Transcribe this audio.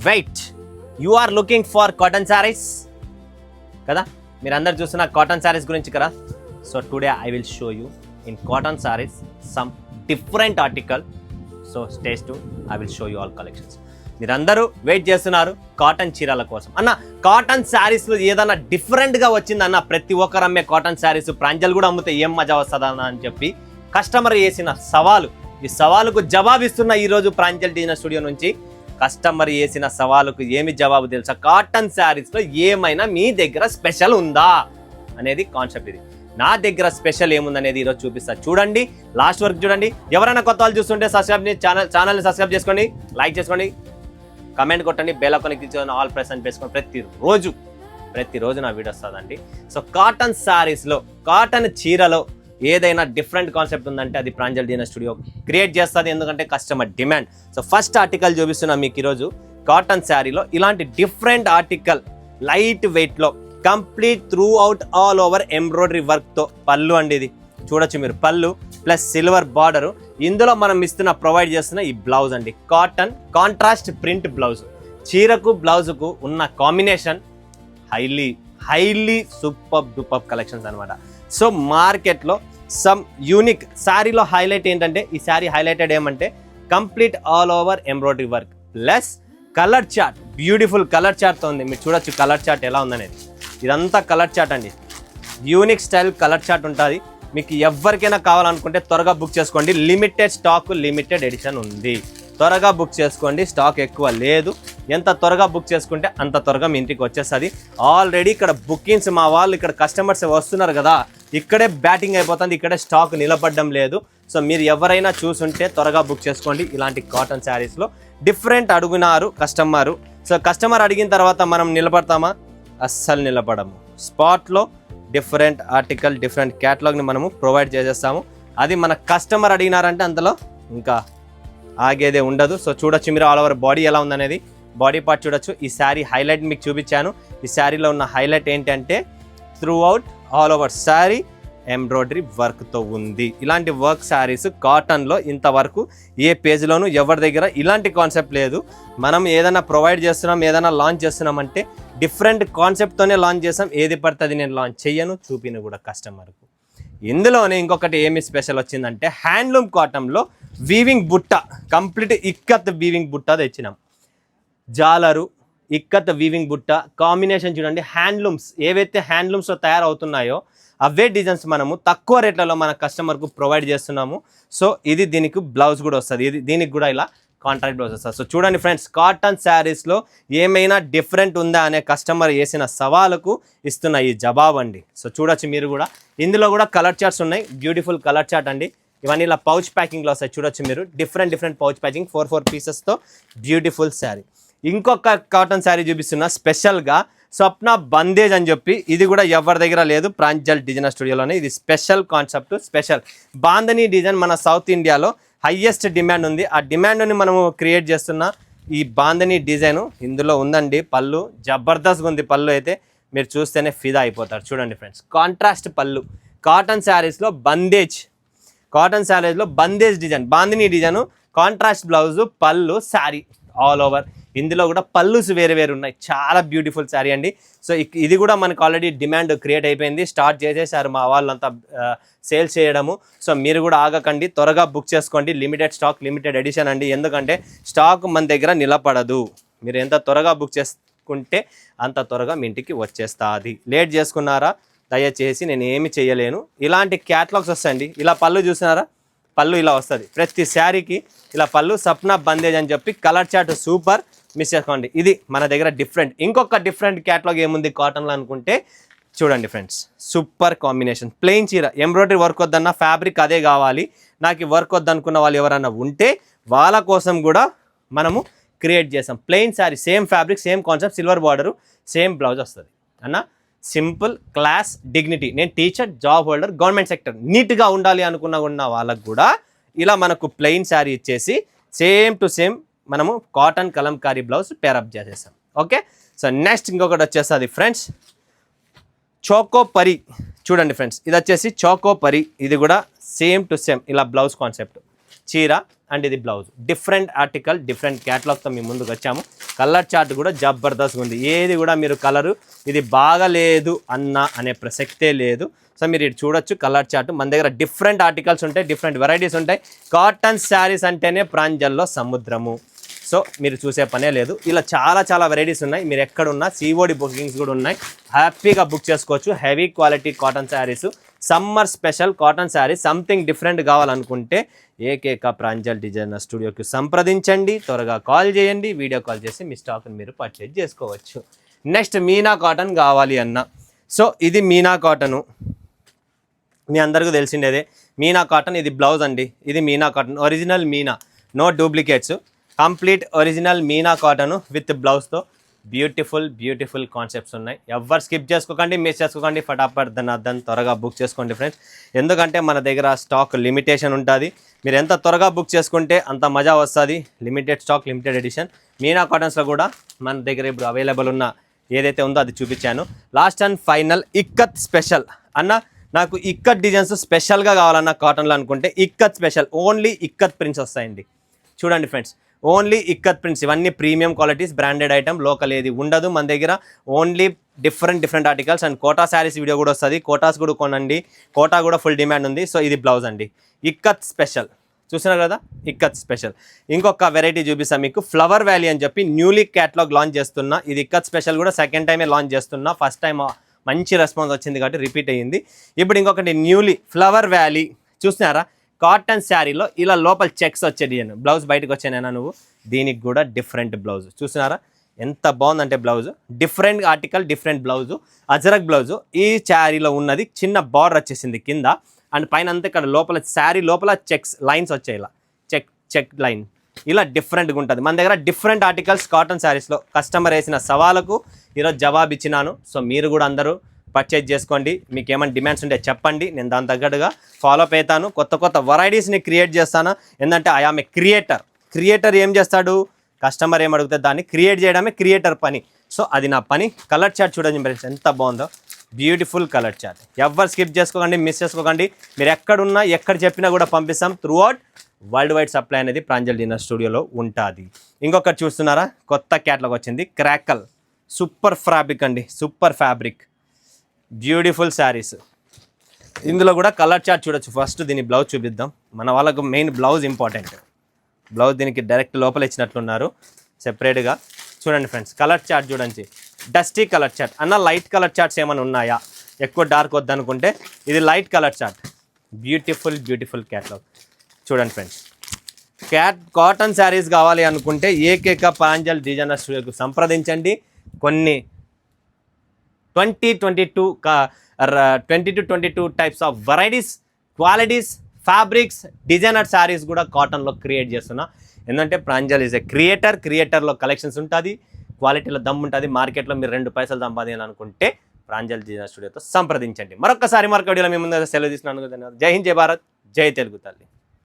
Wait you are looking for cotton saris కదా, మీరు అందరు చూస్తున్న కాటన్ శారీస్ గురించి కదా. So today I will show you in cotton saris some different article. So stays to I will show you all collections. మీరందరూ wait చేస్తున్నారు కాటన్ చీరల కోసం. అన్న కాటన్ శారీస్లో ఏదన్నా డిఫరెంట్గా వచ్చిందన్న, ప్రతి ఒక్కరు అమ్మే కాటన్ శారీస్ ప్రాంజల్ కూడా అమ్మితే ఏం మజా వస్తుందన్న అని చెప్పి కస్టమర్ చేసిన సవాలు, ఈ సవాలుకు జవాబిస్తున్న ఈరోజు ప్రాంజల్ డిజైనర్ స్టూడియో నుంచి. కస్టమర్ చేసిన సవాలుకు ఏమి జవాబు తెలుసా? కాటన్ శారీస్లో ఏమైనా మీ దగ్గర స్పెషల్ ఉందా అనేది కాన్సెప్ట్. ఇది నా దగ్గర స్పెషల్ ఏముందనేది ఈరోజు చూపిస్తా. చూడండి, లాస్ట్ వరకు చూడండి. ఎవరైనా కొత్త వాళ్ళు చూస్తుంటే ఛానల్ని సబ్స్క్రైబ్ చేసుకోండి, లైక్ చేసుకోండి, కమెంట్ కొట్టండి, బెల్ ఐకాన్ క్లిక్ చేయండి, ఆల్ ప్రెస్ అని పెట్టుకోండి. ప్రతిరోజు నా వీడియో వస్తుందండి. సో కాటన్ శారీస్లో, కాటన్ చీరలో ఏదైనా డిఫరెంట్ కాన్సెప్ట్ ఉందంటే అది ప్రాంజల్ డిజైనర్ స్టూడియో క్రియేట్ చేస్తుంది. ఎందుకంటే customer demand. So first article చూపిస్తున్నా మీకు ఈరోజు. కాటన్ శారీలో ఇలాంటి డిఫరెంట్ ఆర్టికల్, లైట్ వెయిట్లో, complete through out all over embroidery వర్క్తో పళ్ళు అండి. ఇది చూడొచ్చు మీరు, పళ్ళు ప్లస్ సిల్వర్ బార్డరు. ఇందులో మనం ప్రొవైడ్ చేస్తున్న ఈ బ్లౌజ్ అండి, కాటన్ కాంట్రాస్ట్ ప్రింట్ బ్లౌజ్. చీరకు బ్లౌజుకు ఉన్న కాంబినేషన్ హైలీ సూపర్ కలెక్షన్స్ అనమాట. సో మార్కెట్లో సమ్ యూనిక్ శారీలో హైలైట్ ఏంటంటే, ఈ శారీ హైలైటెడ్ ఏమంటే complete all over embroidery work plus colour chart, beautiful colour చార్ట్తో ఉంది. మీరు చూడొచ్చు కలర్ చార్ట్ ఎలా ఉందనేది. ఇదంతా కలర్ చార్ట్ అండి, యూనిక్ స్టైల్ కలర్ చార్ట్ ఉంటుంది. మీకు ఎవరికైనా కావాలనుకుంటే త్వరగా బుక్ చేసుకోండి. లిమిటెడ్ స్టాక్, లిమిటెడ్ ఎడిషన్ ఉంది. త్వరగా బుక్ చేసుకోండి, స్టాక్ ఎక్కువ లేదు. ఎంత త్వరగా బుక్ చేసుకుంటే అంత త్వరగా మీ ఇంటికి వచ్చేస్తుంది. ఆల్రెడీ ఇక్కడ బుకింగ్స్, మా వాళ్ళు ఇక్కడ కస్టమర్స్ వస్తున్నారు కదా, ఇక్కడే బ్యాటింగ్ అయిపోతుంది, ఇక్కడే స్టాక్ నిలబడడం లేదు. సో మీరు ఎవరైనా చూసుంటే త్వరగా బుక్ చేసుకోండి. ఇలాంటి కాటన్ శారీస్లో డిఫరెంట్ అడుగున్నారు కస్టమరు. సో కస్టమర్ అడిగిన తర్వాత మనం నిలబడతామా? అస్సలు నిలబడము. స్పాట్లో డిఫరెంట్ ఆర్టికల్, డిఫరెంట్ క్యాటలాగ్ని మనము ప్రొవైడ్ చేసేస్తాము. అది మన కస్టమర్ అడిగినారంటే అందులో ఇంకా ఆగేదే ఉండదు. సో చూడొచ్చు మీరు ఆల్ ఓవర్ బాడీ ఎలా ఉందనేది, బాడీ పార్ట్ చూడొచ్చు. ఈ శారీ హైలైట్ మీకు చూపించాను. ఈ శారీలో ఉన్న హైలైట్ ఏంటంటే through out all over sari embroidery వర్క్తో ఉంది. ఇలాంటి వర్క్ శారీస్ కాటన్లో ఇంతవరకు ఏ పేజ్లోనూ ఎవరి దగ్గర ఇలాంటి కాన్సెప్ట్ లేదు. మనం ఏదైనా ప్రొవైడ్ చేస్తున్నాం, ఏదైనా లాంచ్ చేస్తున్నామంటే డిఫరెంట్ కాన్సెప్ట్తోనే లాంచ్ చేస్తాం. ఏది పడుతుంది నేను లాంచ్ చెయ్యను, చూపిన కూడా కస్టమర్కు. ఇందులోనే ఇంకొకటి ఏమి స్పెషల్ వచ్చిందంటే హ్యాండ్లూమ్ కాటన్లో వీవింగ్ బుట్ట, కంప్లీట్ ఇక్కత్ వీవింగ్ బుట్ట తెచ్చినాం. జాలరు, ఇక్కత్ వీవింగ్ బుట్ట కాంబినేషన్ చూడండి. హ్యాండ్లూమ్స్ ఏవైతే హ్యాండ్లూమ్స్లో తయారవుతున్నాయో అవే డిజైన్స్ మనము తక్కువ రేట్లలో మన కస్టమర్కు ప్రొవైడ్ చేస్తున్నాము. సో ఇది దీనికి బ్లౌజ్ కూడా వస్తుంది. దీనికి కూడా ఇలా కాంట్రాక్ట్ బ్లౌజ్ వస్తుంది. సో చూడండి ఫ్రెండ్స్, కాటన్ శారీస్లో ఏమైనా డిఫరెంట్ ఉందా అనే కస్టమర్ వేసిన సవాలుకు ఇస్తున్న ఈ జవాబు అండి. సో చూడొచ్చు మీరు కూడా. ఇందులో కూడా కలర్ చార్ట్స్ ఉన్నాయి, బ్యూటిఫుల్ కలర్ చార్ట్ అండి. ఇవన్నీ ఇలా పౌచ్ ప్యాకింగ్లో వస్తాయి. చూడొచ్చు మీరు, డిఫరెంట్ పౌచ్ ప్యాకింగ్, 4 పీసెస్తో బ్యూటిఫుల్ శారీ. ఇంకొక కాటన్ శారీ చూపిస్తున్నా స్పెషల్గా, స్వప్న బందేజ్ అని చెప్పి. ఇది కూడా ఎవరి దగ్గర లేదు, ప్రాంజల్ డిజైనర్ స్టూడియోలోనే. ఇది special concept, special bandhani design. మన సౌత్ ఇండియాలో హైయెస్ట్ డిమాండ్ ఉంది. ఆ డిమాండ్ని మనము క్రియేట్ చేస్తున్న ఈ బాంధనీ డిజైన్ ఇందులో ఉందండి. పళ్ళు జబర్దస్త్గా ఉంది. పళ్ళు అయితే మీరు చూస్తేనే ఫిదా అయిపోతారు. చూడండి ఫ్రెండ్స్, కాంట్రాస్ట్ పళ్ళు. కాటన్ శారీస్లో బందేజ్, కాటన్ శారీస్లో bandhej design, bandhani design, contrast blouse, పళ్ళు, శారీ ఆల్ ఓవర్. ఇందులో కూడా పళ్ళుస్ వేరే ఉన్నాయి. చాలా బ్యూటిఫుల్ శారీ అండి. సో ఇది కూడా మనకు ఆల్రెడీ డిమాండ్ క్రియేట్ అయిపోయింది, స్టార్ట్ చేసేసారు మా వాళ్ళంతా సేల్స్ చేయడము. సో మీరు కూడా ఆగకండి, త్వరగా బుక్ చేసుకోండి. లిమిటెడ్ స్టాక్, లిమిటెడ్ ఎడిషన్ అండి. ఎందుకంటే స్టాక్ మన దగ్గర నిలబడదు. మీరు ఎంత త్వరగా బుక్ చేసుకుంటే అంత త్వరగా మీ ఇంటికి వచ్చేస్తుంది. లేట్ చేసుకున్నారా దయచేసి నేను ఏమి చేయలేను. ఇలాంటి క్యాటలాగ్స్ వస్తాయండి. ఇలా పళ్ళు చూసినారా, పళ్ళు ఇలా వస్తుంది. ప్రతి శారీకి ఇలా పళ్ళు. సప్నా బందేజ్ అని చెప్పి కలర్ చార్ట్ సూపర్, మిస్ చేసుకోండి. ఇది మన దగ్గర డిఫరెంట్. ఇంకొక డిఫరెంట్ క్యాటలాగ్ ఏముంది కాటన్లో అనుకుంటే చూడండి ఫ్రెండ్స్, సూపర్ కాంబినేషన్. ప్లెయిన్ చీర, ఎంబ్రాయిడరీ వర్క్ వద్దన్న, ఫ్యాబ్రిక్ అదే కావాలి నాకు, వర్క్ వద్దనుకున్న వాళ్ళు ఎవరన్నా ఉంటే వాళ్ళ కోసం కూడా మనము క్రియేట్ చేసాం. Plain sari, same fabric, same concept, silver border, same blouse వస్తుంది అన్న. Simple, class, dignity. నేను teacher, job holder, government sector, నీట్గా ఉండాలి అనుకున్న వాళ్ళకు కూడా ఇలా మనకు ప్లెయిన్ శారీ ఇచ్చేసి సేమ్ టు సేమ్ మనము కాటన్ కలంకారీ బ్లౌజ్ పేరప్ చేసేసాం. ఓకే, సో నెక్స్ట్ ఇంకొకటి వచ్చేస్తుంది ఫ్రెండ్స్, చోకో పరి. చూడండి ఫ్రెండ్స్, ఇది వచ్చేసి చోకో పరి. ఇది కూడా సేమ్ టు సేమ్ ఇలా బ్లౌజ్ కాన్సెప్ట్, చీర అండ్ ఇది బ్లౌజ్. డిఫరెంట్ ఆర్టికల్, డిఫరెంట్ క్యాటలాగ్తో మీ ముందుకు వచ్చాము. కలర్ చార్ట్ కూడా జబర్దస్త్గా ఉంది. ఏది కూడా మీరు కలరు ఇది బాగలేదు అనే ప్రసక్తే లేదు. సో మీరు ఇటు చూడొచ్చు కలర్ చార్ట్. మన దగ్గర డిఫరెంట్ ఆర్టికల్స్ ఉంటాయి, డిఫరెంట్ వెరైటీస్ ఉంటాయి. కాటన్ శారీస్ అంటేనే ప్రాంజల్లో సముద్రము. సో మీరు చూసే పనే లేదు. ఇలా చాలా వెరైటీస్ ఉన్నాయి. మీరు ఎక్కడున్నా COD బుకింగ్స్ కూడా ఉన్నాయి. హ్యాపీగా బుక్ చేసుకోవచ్చు. Heavy quality cotton saris, summer special cotton saris, something different కావాలనుకుంటే ఏకైక ప్రాంజల్ డిజైనర్ స్టూడియోకి సంప్రదించండి. త్వరగా కాల్ చేయండి, వీడియో కాల్ చేసి మీ స్టాక్ని మీరు పర్చేజ్ చేసుకోవచ్చు. నెక్స్ట్ మీనా కాటన్ కావాలి అన్న. సో ఇది మీనా కాటను, మీ అందరికీ తెలిసిండేదే. మీనా కాటన్, ఇది బ్లౌజ్ అండి. ఇది Meena cotton, original Meena, no duplicates, complete original Meena cotton with బ్లౌజ్తో బ్యూటిఫుల్ కాన్సెప్ట్స్ ఉన్నాయి. ఎవరు స్కిప్ చేసుకోకండి, మిస్ చేసుకోకండి. ఫటాఫట్ దాన్ని త్వరగా బుక్ చేసుకోండి ఫ్రెండ్స్. ఎందుకంటే మన దగ్గర స్టాక్ లిమిటేషన్ ఉంటుంది. మీరు ఎంత త్వరగా బుక్ చేసుకుంటే అంత మజా వస్తుంది. Limited stock, limited edition. Meena కాటన్స్లో కూడా మన దగ్గర ఇప్పుడు అవైలబుల్ ఉన్న ఏదైతే ఉందో అది చూపించాను. Last and final ikat special అన్న. నాకు ఇక్కత్ డిజైన్స్ స్పెషల్గా కావాలన్న కాటన్లో అనుకుంటే ikat special, only ikat prints వస్తాయండి. చూడండి ఫ్రెండ్స్, ఓన్లీ ఇక్కత్ ప్రింట్స్. ఇవన్నీ premium qualities, branded item, local ఏది ఉండదు మన దగ్గర. Only different articles. And Kota saris video కూడా వస్తుంది. కోటాస్ కూడా కొనండి, కోటా కూడా ఫుల్ డిమాండ్ ఉంది. సో ఇది బ్లౌజ్ అండి, ఇక్కత్ స్పెషల్. చూసినారు కదా, ఇక్కత్ స్పెషల్. ఇంకొక వెరైటీ చూపిస్తాను మీకు, ఫ్లవర్ వ్యాలీ అని చెప్పి న్యూలీ క్యాటలాగ్ లాంచ్ చేస్తున్నా. ఇది ఇక్కత్ స్పెషల్ కూడా సెకండ్ టైమే లాంచ్ చేస్తున్నా. ఫస్ట్ టైం మంచి రెస్పాన్స్ వచ్చింది కాబట్టి రిపీట్ అయ్యింది. ఇప్పుడు ఇంకొకటి న్యూలీ ఫ్లవర్ వ్యాలీ. చూసినారా, కాటన్ శారీలో ఇలా లోపల చెక్స్ వచ్చే డిజైన్. బ్లౌజ్ బయటకు వచ్చానైనా నువ్వు, దీనికి కూడా డిఫరెంట్ బ్లౌజ్. చూసినారా ఎంత బాగుందంటే blouse. Different article, different blouse, ajrakh blouse. ఈ శారీలో ఉన్నది చిన్న బార్డర్ వచ్చేసింది కింద, అండ్ పైన అంతా ఇక్కడ లోపల శారీ లోపల చెక్స్ లైన్స్ వచ్చాయి. ఇలా చెక్ లైన్ ఇలా డిఫరెంట్గా ఉంటుంది. మన దగ్గర డిఫరెంట్ ఆర్టికల్స్ కాటన్ శారీస్లో. కస్టమర్ వేసిన సవాలకు ఈరోజు జవాబు ఇచ్చినాను. సో మీరు కూడా అందరూ పర్చేజ్ చేసుకోండి. మీకు ఏమైనా డిమాండ్స్ ఉంటే చెప్పండి, నేను దాని తగ్గట్టుగా ఫాలో అప్ అవుతాను. కొత్త వెరైటీస్ని క్రియేట్ చేస్తాను. ఏంటంటే ఐ ఆమ్ ఏ క్రియేటర్ ఏం చేస్తాడు, కస్టమర్ ఏం అడిగితే దాన్ని క్రియేట్ చేయడమే క్రియేటర్ పని. సో అది నా పని. కలర్ చార్ట్ చూడండి ఫ్రెండ్స్ ఎంత బాగుందో, బ్యూటిఫుల్ కలర్ చార్ట్. ఎవరు స్కిప్ చేసుకోకండి, మిస్ చేసుకోకండి. మీరు ఎక్కడున్నా ఎక్కడ చెప్పినా కూడా పంపిస్తాం. త్రూఅవుట్ వరల్డ్ వైడ్ సప్లై అనేది ప్రాంజల్ డిజైనర్ స్టూడియోలో ఉంటుంది. ఇంకొకటి చూస్తున్నారా, కొత్త క్యాటలాగ్ వచ్చింది, క్రాకల్. సూపర్ ఫ్యాబ్రిక్ అండి, సూపర్ ఫ్యాబ్రిక్, బ్యూటిఫుల్ శారీస్. ఇందులో కూడా కలర్ చార్ట్ చూడొచ్చు. ఫస్ట్ దీని బ్లౌజ్ చూపిద్దాం. మన వాళ్ళకు మెయిన్ బ్లౌజ్ ఇంపార్టెంట్. బ్లౌజ్ దీనికి డైరెక్ట్ లోపల ఇచ్చినట్లున్నారు సెపరేట్గా. చూడండి ఫ్రెండ్స్, కలర్ చార్ట్ చూడండి, డస్టీ కలర్ చార్ట్. అన్న లైట్ కలర్ చార్ట్స్ ఏమైనా ఉన్నాయా, ఎక్కువ డార్క్ వద్దనుకుంటే ఇది light colour chart. Beautiful catalogue. చూడండి ఫ్రెండ్స్, కాటన్ శారీస్ కావాలి అనుకుంటే ఏకైక ప్రాంజల్ డిజైనర్ స్టూడియోకి సంప్రదించండి. కొన్ని 20 to 22 types of varieties, qualities, fabrics, designer saris కూడా కాటన్లో క్రియేట్ చేస్తున్నా. ఎందుకంటే ప్రాంజల్ ఈజ్ ఏ క్రియేటర్లో కలెక్షన్స్ ఉంటుంది, క్వాలిటీలో దమ్ ఉంటుంది. మార్కెట్లో మీరు 2 పైసలు సంపాదించాలనుకుంటే ప్రాంజల్ డిజైనర్ స్టూడియోతో సంప్రదించండి. మరొక వీడియోలో మీ ముందు సెలవు తీసుకున్నాను. జై హింద్, జై భారత్, జై తెలుగు తల్లి.